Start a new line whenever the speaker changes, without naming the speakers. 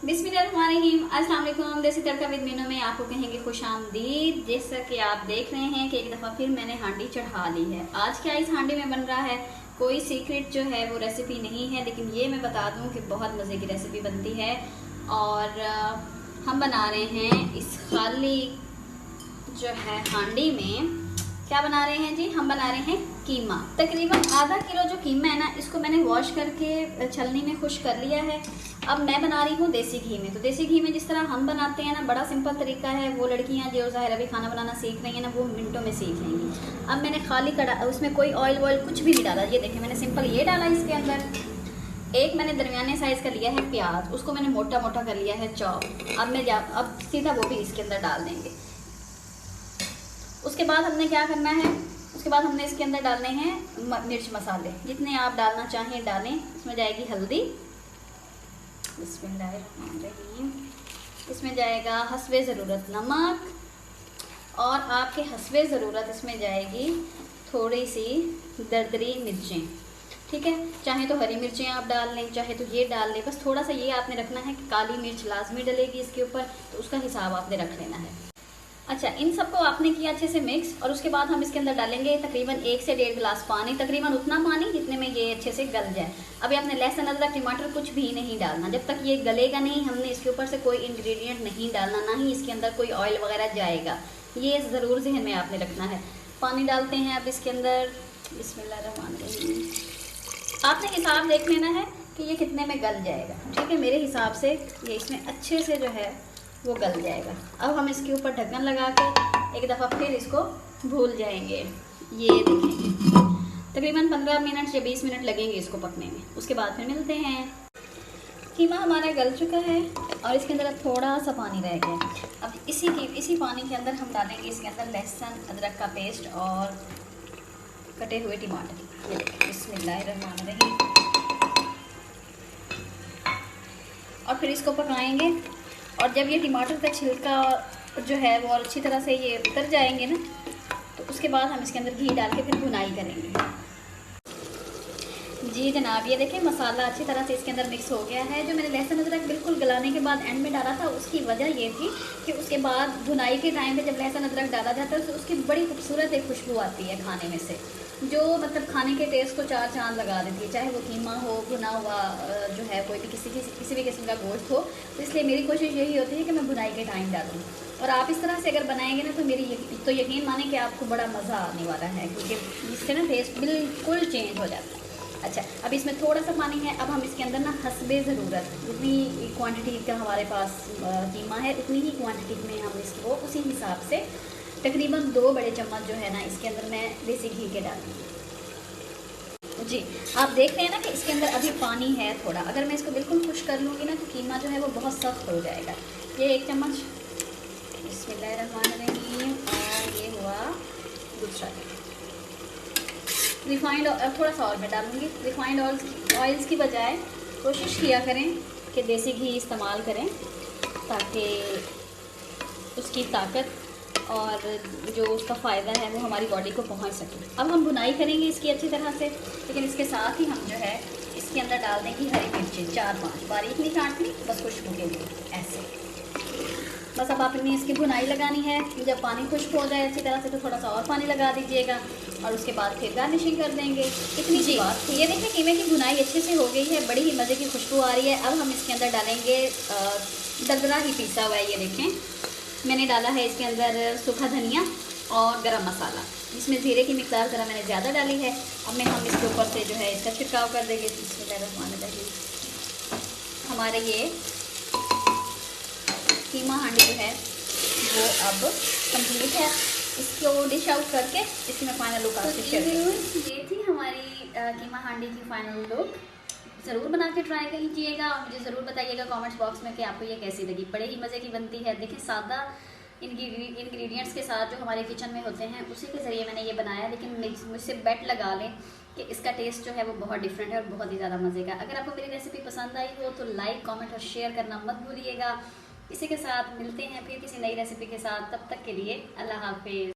बिस्मिल्लाहिर्रहमानिर्रहीम। अस्सलाम वालेकुम। देसी तड़का विद मीनू में आपको कहेंगे खुश आमदीद। जैसा कि आप देख रहे हैं कि एक दफ़ा फिर मैंने हांडी चढ़ा ली है। आज क्या इस हांडी में बन रहा है, कोई सीक्रेट जो है वो रेसिपी नहीं है, लेकिन ये मैं बता दूं कि बहुत मज़े की रेसिपी बनती है। और हम बना रहे हैं इस खाली जो है हांडी में, क्या बना रहे हैं जी, हम बना रहे हैं कीमा। तकरीबन आधा किलो जो कीमा है ना, इसको मैंने वॉश करके छलनी में खुश कर लिया है। अब मैं बना रही हूँ देसी घी में। तो देसी घी में जिस तरह हम बनाते हैं ना, बड़ा सिंपल तरीका है। वो लड़कियाँ जो ज़ाहिर अभी खाना बनाना सीख रही हैं ना, वो मिनटों में सीख लेंगी। अब मैंने खाली कड़ा, उसमें कोई ऑयल वॉयल कुछ भी नहीं डाला। ये देखें, मैंने सिंपल ये डाला इसके अंदर। एक मैंने दरमियाने साइज़ का लिया है प्याज, उसको मैंने मोटा मोटा कर लिया है चॉप। अब सीधा वो भी इसके अंदर डाल देंगे। उसके बाद हमने क्या करना है, उसके बाद हमने इसके अंदर डालने हैं मिर्च मसाले, जितने आप डालना चाहें डालें। इसमें जाएगी हल्दी, बिस्मिल्लाहिर्रहमानिर्रहीम। इसमें जाएगा हस्बे ज़रूरत नमक, और आपके हस्बे ज़रूरत इसमें जाएगी थोड़ी सी दरदरी मिर्चें। ठीक है, चाहे तो हरी मिर्चें आप डाल लें, चाहे तो ये डाल लें। बस थोड़ा सा ये आपने रखना है कि काली मिर्च लाजमी डलेगी इसके ऊपर, तो उसका हिसाब आपने रख लेना है। अच्छा, इन सबको आपने किया अच्छे से मिक्स, और उसके बाद हम इसके अंदर डालेंगे तकरीबन 1 से 1.5 गिलास पानी, तकरीबन उतना पानी जितने में ये अच्छे से गल जाए। अभी आपने लहसुन अदरक टमाटर कुछ भी नहीं डालना, जब तक ये गलेगा नहीं। हमने इसके ऊपर से कोई इंग्रेडिएंट नहीं डालना, ना ही इसके अंदर कोई ऑयल वगैरह जाएगा। ये ज़रूर जहन में आपने रखना है। पानी डालते हैं अब इसके अंदर, बिस्मिल्लाहिर्रहमानिर्रहीम। आपने हिसाब देख लेना है कि ये कितने में गल जाएगा। ठीक है, मेरे हिसाब से ये इसमें अच्छे से जो है वो गल जाएगा। अब हम इसके ऊपर ढक्कन लगा के एक दफ़ा फिर इसको भून जाएंगे। ये देखेंगे तकरीबन 15 मिनट या 20 मिनट लगेंगे इसको पकने में। उसके बाद फिर मिलते हैं। कीमा हमारा गल चुका है और इसके अंदर अब थोड़ा सा पानी रह गया। अब इसी पानी के अंदर हम डालेंगे इसके अंदर लहसुन अदरक का पेस्ट और कटे हुए टमाटर। ये बिस्मिल्लाहिर्रहमानिर्रहीम। और फिर इसको पकाएंगे, और जब ये टमाटर का छिलका जो है वो और अच्छी तरह से ये उतर जाएंगे ना, तो उसके बाद हम इसके अंदर घी डाल के फिर भुनाई करेंगे। जी जनाब, ये देखें मसाला अच्छी तरह से इसके अंदर मिक्स हो गया है। जो मैंने लहसुन अदरक बिल्कुल गलाने के बाद एंड में डाला था, उसकी वजह ये थी कि उसके बाद भुनाई के टाइम पे जब लहसुन अदरक डाला जाता है तो उसकी बड़ी खूबसूरत एक खुशबू आती है खाने में से, जो मतलब खाने के टेस्ट को 4 चांद लगा देती है। चाहे वो कीमा हो, भुना हुआ जो है कोई भी किसी भी किस्म का गोश्त हो। तो इसलिए मेरी कोशिश यही होती है कि मैं भुनाई के टाइम डालूँ। और आप इस तरह से अगर बनाएंगे ना, तो तो यकीन माने कि आपको बड़ा मज़ा आने वाला है, क्योंकि इससे ना टेस्ट बिल्कुल चेंज हो जाता है। अच्छा, अब इसमें थोड़ा सा पानी है। अब हम इसके अंदर ना हस्बे ज़रूरत, जितनी क्वांटिटी का हमारे पास कीमा है, उतनी ही क्वांटिटी में हम इसको उसी हिसाब से तकरीबन 2 बड़े चम्मच जो है ना, इसके अंदर मैं देसी घी के डालूँगी। जी आप देख रहे हैं ना कि इसके अंदर अभी पानी है थोड़ा। अगर मैं इसको बिल्कुल खुश कर लूँगी ना, तो कीमा जो है वो बहुत सख्त हो जाएगा। ये 1 चम्मच, बिस्मिल्लाहिर्रहमानिर्रहीम। और ये हुआ दूसरा रिफाइंड ऑयल। थोड़ा सा और मैं डालूँगी। रिफाइंड ऑयल्स की बजाय कोशिश किया करें कि देसी घी इस्तेमाल करें, ताकि उसकी ताकत और जो उसका फ़ायदा है वो हमारी बॉडी को पहुंच सके। अब हम भुनाई करेंगे इसकी अच्छी तरह से, लेकिन इसके साथ ही हम जो है इसके अंदर डाल देंगे हरी मिर्चें 4-5, बारीक नहीं काटनी, बस खुशबू के लिए ऐसे। बस अब आपने इसकी भुनाई लगानी है। जब पानी खुश्क हो जाए अच्छी तरह से, तो थोड़ा सा और पानी लगा दीजिएगा, और उसके बाद फिर गार्निशिंग कर देंगे। इतनी सी बात। ये देखिए कीमे की भुनाई अच्छे से हो गई है, बड़ी ही मज़े की खुशबू आ रही है। अब हम इसके अंदर डालेंगे दरदरा ही पीसा हुआ है। ये देखें मैंने डाला है इसके अंदर सूखा धनिया और गरम मसाला। इसमें ज़ीरे की मिकदार ज़रा मैंने ज़्यादा डाली है। अब हम इसके ऊपर से जो है इसका छिड़काव कर देंगे। बिस्मिल्लाहिर्रहमानिर्रहीम। हमारे ये कीमा हांडी जो है वो अब कंप्लीट है। इसको डिश आउट करके इसकी मैं फाइनल लुक आपसे शेयर करूँगी। ये थी हमारी कीमा हांडी की फाइनल लुक। ज़रूर बना के ट्राई कीजिएगा और मुझे ज़रूर बताइएगा कमेंट्स बॉक्स में कि आपको ये कैसी लगी। बड़े ही मज़े की बनती है। देखिए सादा इंग्रेडिएंट्स के साथ जो हमारे किचन में होते हैं, उसी के ज़रिए मैंने ये बनाया, लेकिन मुझसे बेट लगा लें कि इसका टेस्ट जो है वो बहुत डिफरेंट है और बहुत ही ज़्यादा मज़े का। अगर आपको मेरी रेसिपी पसंद आई हो तो लाइक, कमेंट और शेयर करना मत भूलिएगा। इसी के साथ मिलते हैं फिर किसी नई रेसिपी के साथ। तब तक के लिए अल्लाह हाफिज़।